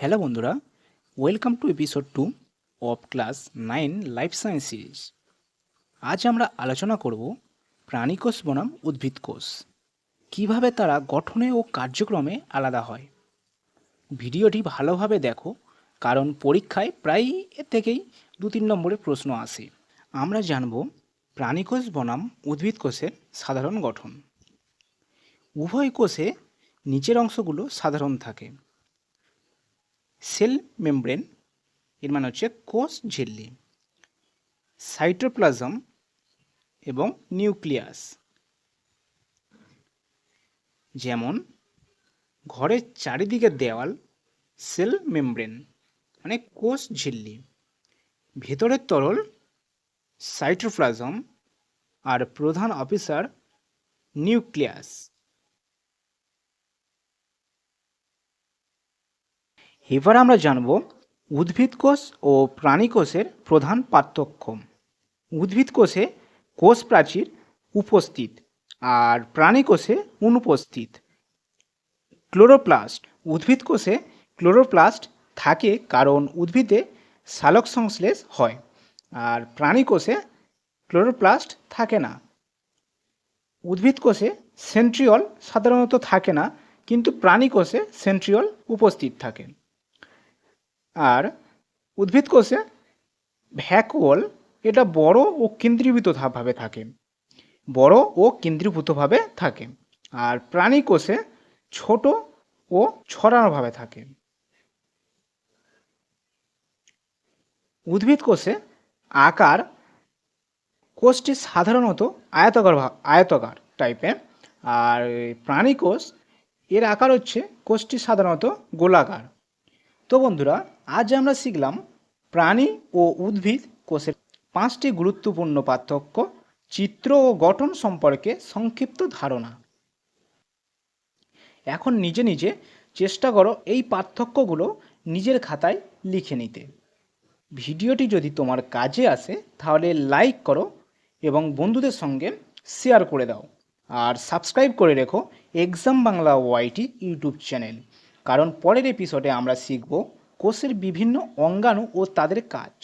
Hello বন্ধুরা, welcome to episode 2 of class 9 life science series. আজ আমরা আলোচনা করব প্রাণীকোষ বনাম উদ্ভিদ কোষ, কীভাবে তারা গঠনে ও কার্যক্রমে আলাদা হয়। ভিডিওটি ভালোভাবে দেখো, কারণ পরীক্ষায় প্রায়ই এর থেকেই 2-3 নম্বরের প্রশ্ন আসে। আমরা জানব প্রাণীকোষ বনাম উদ্ভিদ কোষের সাধারণ গঠন। উভয় কোষে নিচের অংশগুলো সাধারণ থাকে। সেল মেমব্রেন, এর মানে হচ্ছে কোষ ঝিল্লি, সাইটোপ্লাজম এবং নিউক্লিয়াস। যেমন ঘরের চারিদিকের দেওয়াল সেল মেমব্রেন মানে কোষ ঝিল্লি, ভেতরের তরল সাইটোপ্লাজম আর প্রধান অফিসার নিউক্লিয়াস। এবার আমরা জানব উদ্ভিদ কোষ ও প্রাণী কোষের প্রধান পার্থক্য। উদ্ভিদ কোষে কোষ প্রাচীর উপস্থিত আর প্রাণী কোষে অনুপস্থিত। ক্লোরোপ্লাস্ট, উদ্ভিদ কোষে ক্লোরোপ্লাস্ট থাকে কারণ উদ্ভিদে সালোক সংশ্লেষ হয়, আর প্রাণী কোষে ক্লোরোপ্লাস্ট থাকে না। উদ্ভিদ কোষে সেন্ট্রিওল সাধারণত থাকে না, কিন্তু প্রাণী কোষে সেন্ট্রিওল উপস্থিত থাকে। আর উদ্ভিদ কোষে ভ্যাকুওল, এটা বড় ও কেন্দ্রীভূতভাবে থাকে, আর প্রাণী কোষে ছোট ও ছড়ানোভাবে থাকে। উদ্ভিদ কোষে আকার, কোষটি সাধারণত আয়তকার টাইপের, আর প্রাণী কোষ এর আকার হচ্ছে কোষটি সাধারণত গোলাকার। তো বন্ধুরা, আজ আমরা শিখলাম প্রাণী ও উদ্ভিদ কোষের 5টি গুরুত্বপূর্ণ পার্থক্য, চিত্র ও গঠন সম্পর্কে সংক্ষিপ্ত ধারণা। এখন নিজে নিজে চেষ্টা করো এই পার্থক্যগুলো নিজের খাতায় লিখে নিতে। ভিডিওটি যদি তোমার কাজে আসে তাহলে লাইক করো এবং বন্ধুদের সঙ্গে শেয়ার করে দাও, আর সাবস্ক্রাইব করে রেখো এক্সাম বাংলা ওয়াইটি ইউটিউব চ্যানেল, কারণ পরের এপিসোডে আমরা শিখব কোষের বিভিন্ন অঙ্গাণু ও তাদের কাজ।